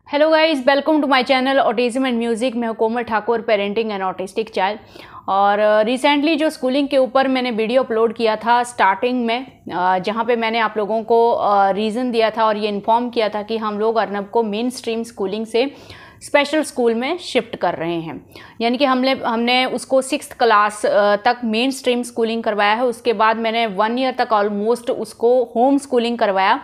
Hello guys, welcome to my channel autism and music. मैं हूं Komal Thakur, parenting and autistic child. और recently जो schooling के ऊपर मैंने वीडियो अपलोड किया था स्टार्टिंग में, जहां पे मैंने आप लोगों को रीज़न दिया था और ये इन्फॉर्म किया था कि हम लोग अर्नब को मेन स्ट्रीम स्कूलिंग से स्पेशल स्कूल में शिफ्ट कर रहे हैं। यानी कि हमने उसको 6th क्लास तक मेन स्ट्रीम स्कूलिंग करवाया है। उसके बाद मैंने 1 ईयर तक ऑलमोस्ट उसको होम स्कूलिंग करवाया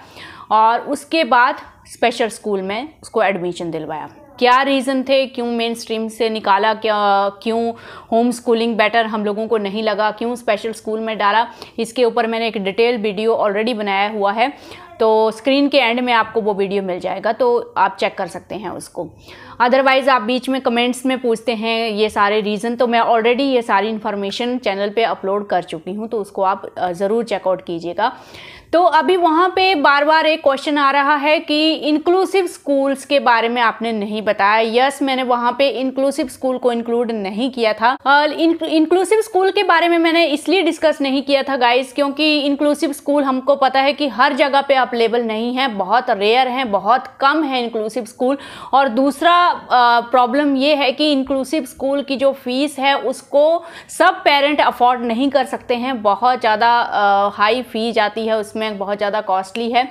और उसके बाद स्पेशल स्कूल में उसको एडमिशन दिलवाया। क्या रीज़न थे, क्यों मेन स्ट्रीम से निकाला, क्यों होम स्कूलिंग बेटर हम लोगों को नहीं लगा, क्यों स्पेशल स्कूल में डाला, इसके ऊपर मैंने एक डिटेल वीडियो ऑलरेडी बनाया हुआ है। तो स्क्रीन के एंड में आपको वो वीडियो मिल जाएगा, तो आप चेक कर सकते हैं उसको। अदरवाइज़ आप बीच में कमेंट्स में पूछते हैं ये सारे रीज़न, तो मैं ऑलरेडी ये सारी इन्फॉर्मेशन चैनल पे अपलोड कर चुकी हूँ, तो उसको आप ज़रूर चेकआउट कीजिएगा। तो अभी वहाँ पे बार बार एक क्वेश्चन आ रहा है कि इंक्लूसिव स्कूल्स के बारे में आपने नहीं बताया। यस, मैंने वहाँ पे इंक्लूसिव स्कूल को इंक्लूड नहीं किया था। इंक्लूसिव स्कूल के बारे में मैंने इसलिए डिस्कस नहीं किया था गाइस, क्योंकि इंक्लूसिव स्कूल हमको पता है कि हर जगह पे अवेलेबल नहीं है, बहुत रेयर हैं, बहुत कम है इंक्लूसिव स्कूल। और दूसरा प्रॉब्लम ये है कि इंक्लूसिव स्कूल की जो फीस है उसको सब पेरेंट अफोर्ड नहीं कर सकते हैं, बहुत ज़्यादा हाई फी जाती है उसमें, बहुत ज़्यादा कॉस्टली है।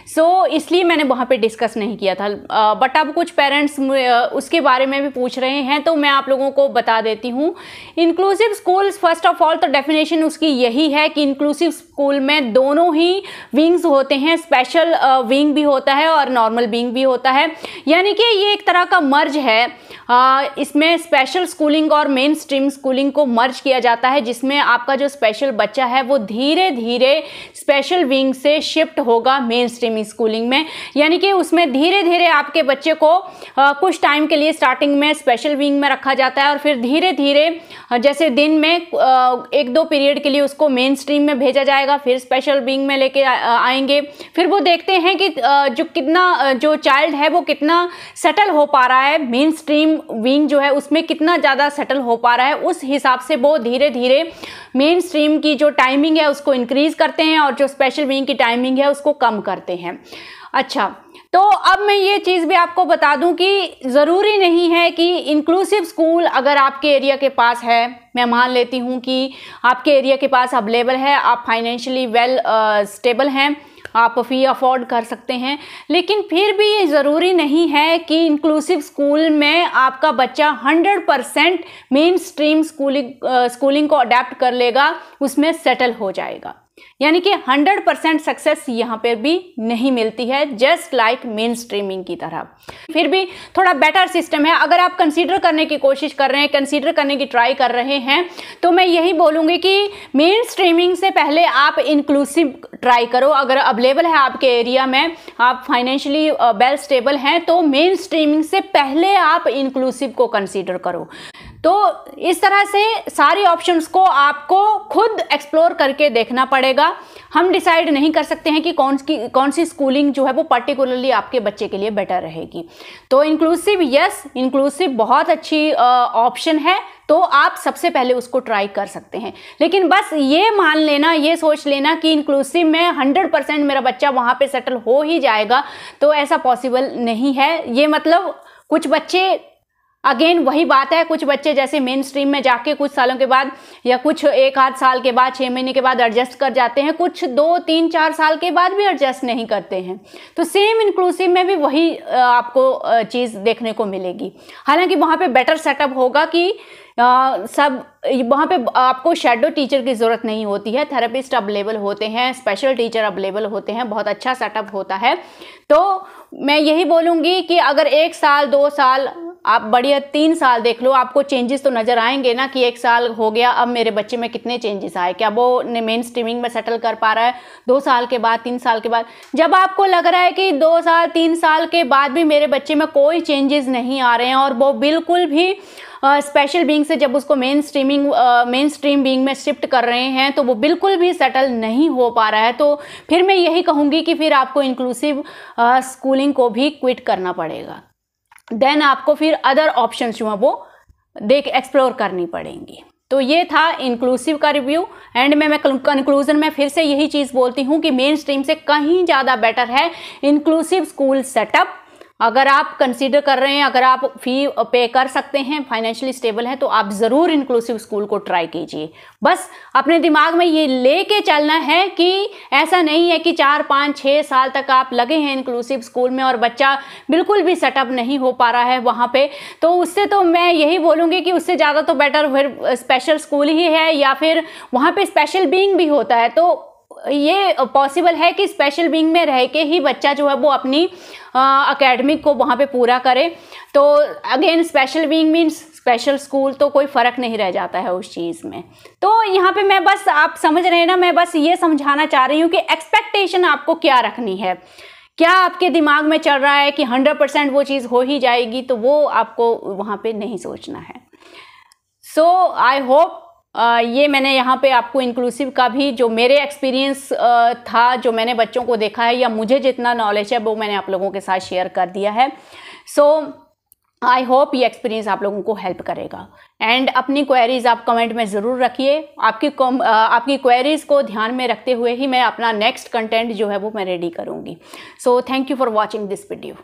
सो इसलिए मैंने वहाँ पे डिस्कस नहीं किया था। बट अब कुछ पेरेंट्स उसके बारे में भी पूछ रहे हैं, तो मैं आप लोगों को बता देती हूँ। Inclusive schools first of all तो डेफिनेशन उसकी यही है कि इंक्लूसिव स्कूल में दोनों ही विंग्स होते हैं, स्पेशल विंग भी होता है और नॉर्मल विंग भी होता है। यानी कि ये एक तरह का मर्ज है। इसमें स्पेशल स्कूलिंग और मेन स्ट्रीम स्कूलिंग को मर्ज किया जाता है, जिसमें आपका जो स्पेशल बच्चा है वो धीरे धीरे स्पेशल विंग से शिफ्ट होगा मेन स्ट्रीम स्कूलिंग में। यानी कि उसमें धीरे धीरे आपके बच्चे को कुछ टाइम के लिए स्टार्टिंग में स्पेशल विंग में रखा जाता है और फिर धीरे धीरे जैसे दिन में 1-2 पीरियड के लिए उसको मेन स्ट्रीम में भेजा जाएगा, फिर स्पेशल विंग में लेके आएंगे। फिर वो देखते हैं कि जो चाइल्ड है वो कितना सेटल हो पा रहा है, मेन स्ट्रीम विंग जो है उसमें कितना ज़्यादा सेटल हो पा रहा है। उस हिसाब से वो धीरे धीरे मेन स्ट्रीम की जो टाइमिंग है उसको इंक्रीज करते हैं और जो स्पेशल विंग की टाइमिंग है उसको कम करते हैं। अच्छा, तो अब मैं ये चीज़ भी आपको बता दूं कि ज़रूरी नहीं है कि इंक्लूसिव स्कूल अगर आपके एरिया के पास है, मैं मान लेती हूँ कि आपके एरिया के पास अवेलेबल है, आप फाइनेंशियली वेल स्टेबल हैं, आप फ़ी अफोर्ड कर सकते हैं, लेकिन फिर भी ये ज़रूरी नहीं है कि इंक्लूसिव स्कूल में आपका बच्चा 100% मेन स्ट्रीम स्कूलिंग को अडेप्ट कर लेगा, उसमें सेटल हो जाएगा। यानी कि 100% सक्सेस यहाँ पर भी नहीं मिलती है, जस्ट लाइक मेन स्ट्रीमिंग की तरह। फिर भी थोड़ा बेटर सिस्टम है। अगर आप कंसीडर करने की कोशिश कर रहे हैं, कंसीडर करने की ट्राई कर रहे हैं, तो मैं यही बोलूँगी कि मेन स्ट्रीमिंग से पहले आप इंक्लूसिव ट्राई करो। अगर अवेलेबल है आपके एरिया में, आप फाइनेंशियली वेल स्टेबल हैं, तो मेन स्ट्रीमिंग से पहले आप इंक्लूसिव को कंसीडर करो। तो इस तरह से सारी ऑप्शंस को आपको खुद एक्सप्लोर करके देखना पड़ेगा। हम डिसाइड नहीं कर सकते हैं कि कौन सी स्कूलिंग जो है वो पर्टिकुलरली आपके बच्चे के लिए बेटर रहेगी। तो इंक्लूसिव, यस, इंक्लूसिव बहुत अच्छी ऑप्शन है, तो आप सबसे पहले उसको ट्राई कर सकते हैं। लेकिन बस ये मान लेना, ये सोच लेना कि इंक्लूसिव में 100% मेरा बच्चा वहाँ पे सेटल हो ही जाएगा, तो ऐसा पॉसिबल नहीं है। ये मतलब कुछ बच्चे, अगेन वही बात है, कुछ बच्चे जैसे मेन स्ट्रीम में जाके कुछ सालों के बाद या कुछ 1-8 साल के बाद, 6 महीने के बाद एडजस्ट कर जाते हैं, कुछ 2-3-4 साल के बाद भी एडजस्ट नहीं करते हैं। तो सेम इंक्लूसिव में भी वही आपको चीज़ देखने को मिलेगी। हालांकि वहाँ पे बेटर सेटअप होगा कि वहाँ पे आपको शैडो टीचर की ज़रूरत नहीं होती है, थेरेपिस्ट अवेलेबल होते हैं, स्पेशल टीचर अवेलेबल होते हैं, बहुत अच्छा सेटअप होता है। तो मैं यही बोलूँगी कि अगर 1 साल 2 साल, आप बढ़िया 3 साल देख लो, आपको चेंजेस तो नज़र आएंगे ना कि 1 साल हो गया, अब मेरे बच्चे में कितने चेंजेस आए, क्या वो मेन स्ट्रीमिंग में सेटल कर पा रहा है 2 साल के बाद, 3 साल के बाद। जब आपको लग रहा है कि 2 साल 3 साल के बाद भी मेरे बच्चे में कोई चेंजेस नहीं आ रहे हैं और वो बिल्कुल भी स्पेशल बीइंग से जब उसको मेन स्ट्रीम बीइंग में शिफ्ट कर रहे हैं तो वो बिल्कुल भी सेटल नहीं हो पा रहा है, तो फिर मैं यही कहूँगी कि फिर आपको इंक्लूसिव स्कूलिंग को भी क्विट करना पड़ेगा। देन आपको फिर अदर ऑप्शंस जो हैं वो एक्सप्लोर करनी पड़ेंगी। तो ये था इंक्लूसिव का रिव्यू। एंड में मैं कंक्लूजन में फिर से यही चीज़ बोलती हूँ कि मेन स्ट्रीम से कहीं ज़्यादा बेटर है इंक्लूसिव स्कूल सेटअप। अगर आप कंसीडर कर रहे हैं, अगर आप फ़ी पे कर सकते हैं, फाइनेंशियली स्टेबल हैं, तो आप ज़रूर इंक्लूसिव स्कूल को ट्राई कीजिए। बस अपने दिमाग में ये लेके चलना है कि ऐसा नहीं है कि 4, 5, 6 साल तक आप लगे हैं इंक्लूसिव स्कूल में और बच्चा बिल्कुल भी सेटअप नहीं हो पा रहा है वहाँ पे, तो उससे तो मैं यही बोलूँगी कि उससे ज़्यादा तो बेटर फिर स्पेशल स्कूल ही है, या फिर वहाँ पे स्पेशल बीइंग भी होता है। तो ये पॉसिबल है कि स्पेशल बीइंग में रह के ही बच्चा जो है वो अपनी एकेडमिक को वहाँ पे पूरा करे। तो again special being means special school, तो कोई फ़र्क नहीं रह जाता है उस चीज़ में। तो यहाँ पे मैं बस, आप समझ रहे हैं ना, मैं बस ये समझाना चाह रही हूँ कि एक्सपेक्टेशन आपको क्या रखनी है। क्या आपके दिमाग में चल रहा है कि 100% वो चीज़ हो ही जाएगी, तो वो आपको वहाँ पे नहीं सोचना है। सो आई होप ये मैंने यहाँ पे आपको इंक्लूसिव का भी जो मेरे एक्सपीरियंस था, जो मैंने बच्चों को देखा है या मुझे जितना नॉलेज है वो मैंने आप लोगों के साथ शेयर कर दिया है। सो आई होप ये एक्सपीरियंस आप लोगों को हेल्प करेगा। एंड अपनी क्वेरीज आप कमेंट में ज़रूर रखिए। आपकी क्वेरीज को ध्यान में रखते हुए ही मैं अपना नेक्स्ट कंटेंट जो है वो मैं रेडी करूँगी। So thank you for watching this video.